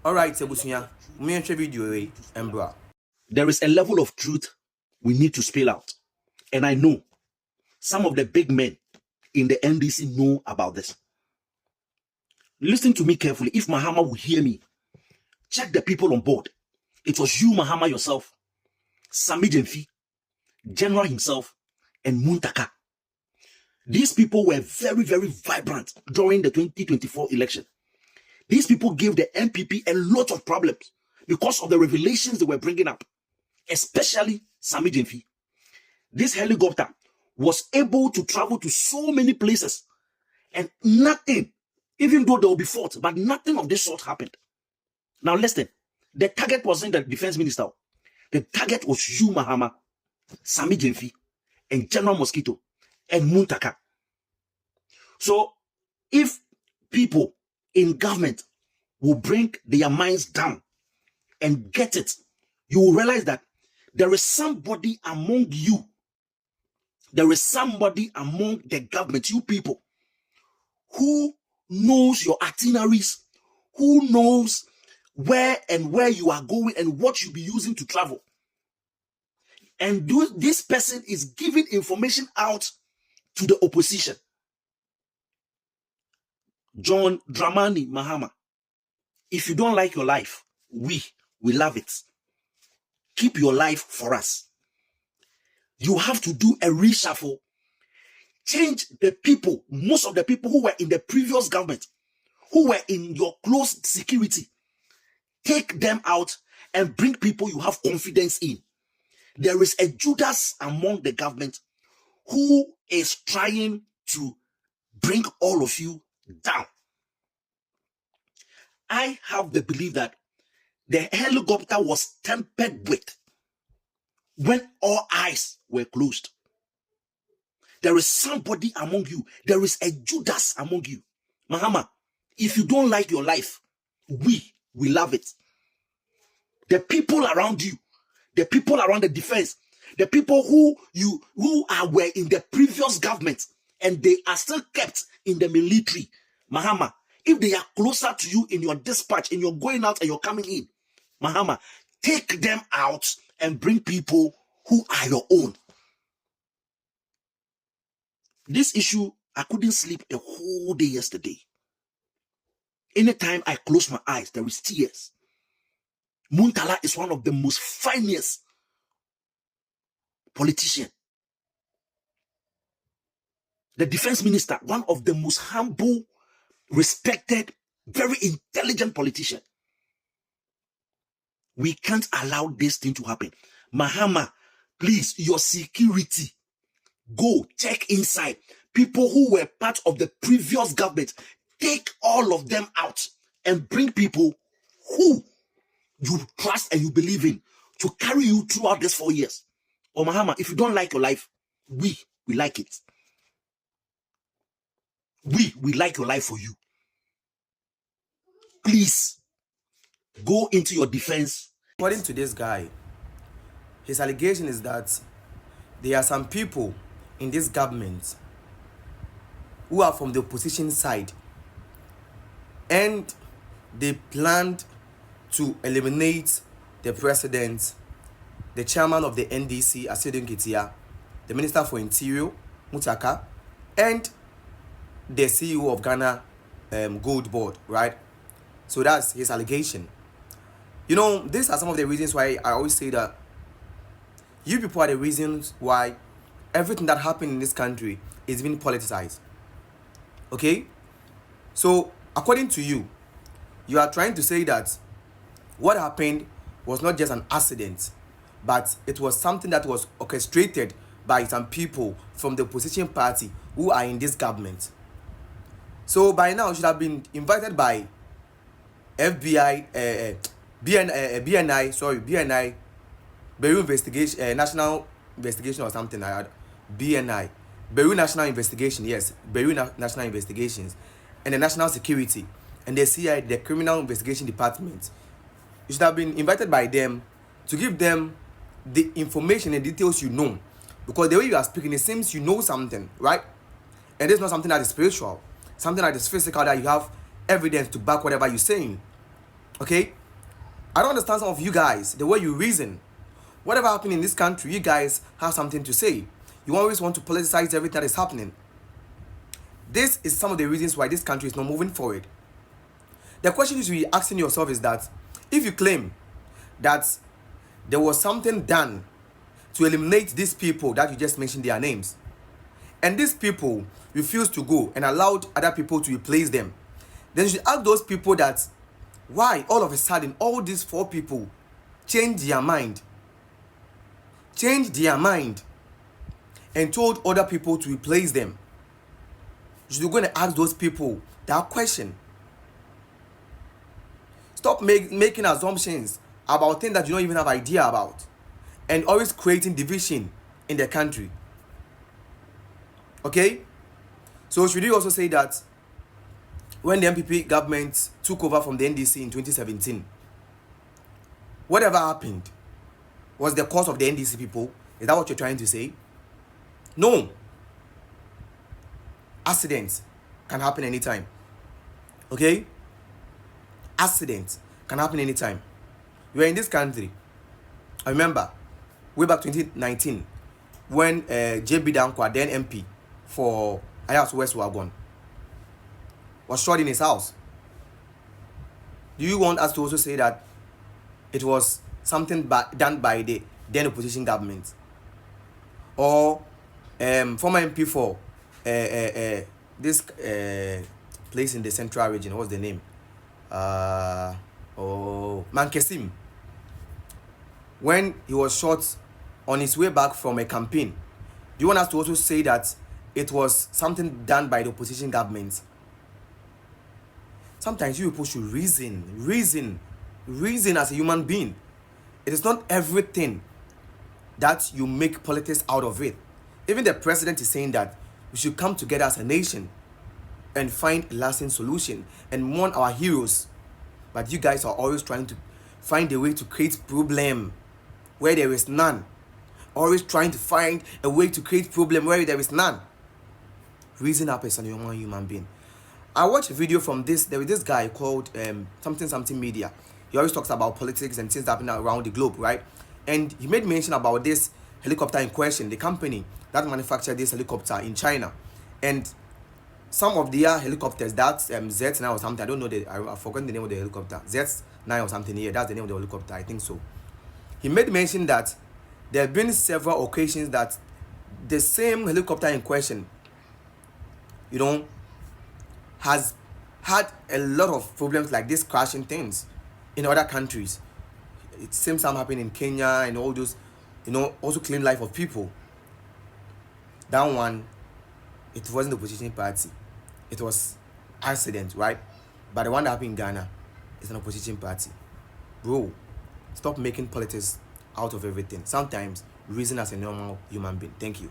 Alright, Sebusunya, me video Embra. There is a level of truth we need to spill out. And I know some of the big men in the NDC know about this. Listen to me carefully. If Mahama will hear me, check the people on board. It was you, Mahama, yourself, Sami Jenfi, General himself, and Muntaka. These people were very, very vibrant during the 2024 election. These people gave the NPP a lot of problems because of the revelations they were bringing up, especially Sami Jenfi. This helicopter was able to travel to so many places and nothing, even though there will be fault, but nothing of this sort happened. Now listen, the target wasn't the defense minister. The target was you, Mahama, Sami Jenfi, and General Mosquito, and Muntaka. So if people in government will bring their minds down and get it, you will realize that there is somebody among you, there is somebody among the government, you people, who knows your itineraries, who knows where you are going and what you'll be using to travel. And this person is giving information out to the opposition. John Dramani Mahama, if you don't like your life, we love it. Keep your life for us. You have to do a reshuffle. Change the people, most of the people who were in the previous government, who were in your close security. Take them out and bring people you have confidence in. There is a Judas among the government who is trying to bring all of you down. I have the belief that the helicopter was tampered with when all eyes were closed. There is somebody among you. There is a Judas among you. Mahama, if you don't like your life, we love it. The people around you, the people around the defense, the people who were in the previous government and they are still kept in the military. Mahama, if they are closer to you in your dispatch and you're going out and you're coming in, Mahama, take them out and bring people who are your own. This issue, I couldn't sleep a whole day yesterday. Anytime I close my eyes, there is tears. Muntala is one of the most finest politicians. The defense minister, one of the most humble, respected, very intelligent politician. We can't allow this thing to happen. Mahama, please, your security, go check inside. People who were part of the previous government, take all of them out and bring people who you trust and you believe in to carry you throughout these 4 years. Or Mahama, if you don't like your life, we like it. We like your life for you. Please, go into your defense. According to this guy, his allegation is that there are some people in this government who are from the opposition side and they planned to eliminate the president, the chairman of the NDC, Asedun Ketia, the minister for interior, Mutaka, and the CEO of Ghana Gold Board, right? So that's his allegation. You know, these are some of the reasons why I always say that you people are the reasons why everything that happened in this country is being politicized. Okay? So, according to you, you are trying to say that what happened was not just an accident, but it was something that was orchestrated by some people from the opposition party who are in this government. So by now, you should have been invited by FBI, BNI, Bureau Investigation, National Investigation or something like that. BNI, Bureau National Investigation, yes, Bureau National Investigations, and the National Security, and the CIA, the Criminal Investigation Department. You should have been invited by them to give them the information and details you know. Because the way you are speaking, it seems you know something, right? And it's not something that is spiritual, something that is physical, that you have evidence to back whatever you're saying. Okay? I don't understand some of you guys, the way you reason. Whatever happened in this country, you guys have something to say. You always want to politicize everything that is happening. This is some of the reasons why this country is not moving forward. The question you should be asking yourself is that if you claim that there was something done to eliminate these people that you just mentioned their names, and these people refused to go and allowed other people to replace them, then you should ask those people that why all of a sudden all these 4 people changed their mind and told other people to replace them. You should go and ask those people that question. Stop making assumptions about things that you don't even have idea about, and always creating division in the country. Okay? So should you also say that when the NPP government took over from the NDC in 2017, whatever happened was the cause of the NDC people? Is that what you're trying to say? No. Accidents can happen anytime. Okay? Accidents can happen anytime. You are in this country. I remember way back 2019 when JB Dankwa, then MP for Ayas West Wagon, was shot in his house. Do you want us to also say that it was something done by the then opposition government? Or former MP for this place in the central region, what's the name? Mankesim, when he was shot on his way back from a campaign. Do you want us to also say that it was something done by the opposition government? Sometimes you people should reason as a human being. It is not everything that you make politics out of it. Even the president is saying that we should come together as a nation and find a lasting solution and mourn our heroes. But you guys are always trying to find a way to create problem where there is none. Always trying to find a way to create problem where there is none. Reason up as a human being. I watched a video from there was this guy called something media. He always talks about politics and things happening around the globe, right? And he made mention about this helicopter in question, the company that manufactured this helicopter in China. And some of their helicopters, that's Z9 or something, I don't know, I've forgotten the name of the helicopter, Z9 or something here, that's the name of the helicopter, I think so. He made mention that there have been several occasions that the same helicopter in question, has had a lot of problems like this, crashing things in other countries. It seems some happen in Kenya and all those, also claim life of people. That one, it wasn't the opposition party. It was accident, right? But the one that happened in Ghana is an opposition party. Bro, stop making politics out of everything. Sometimes reason as a normal human being. Thank you.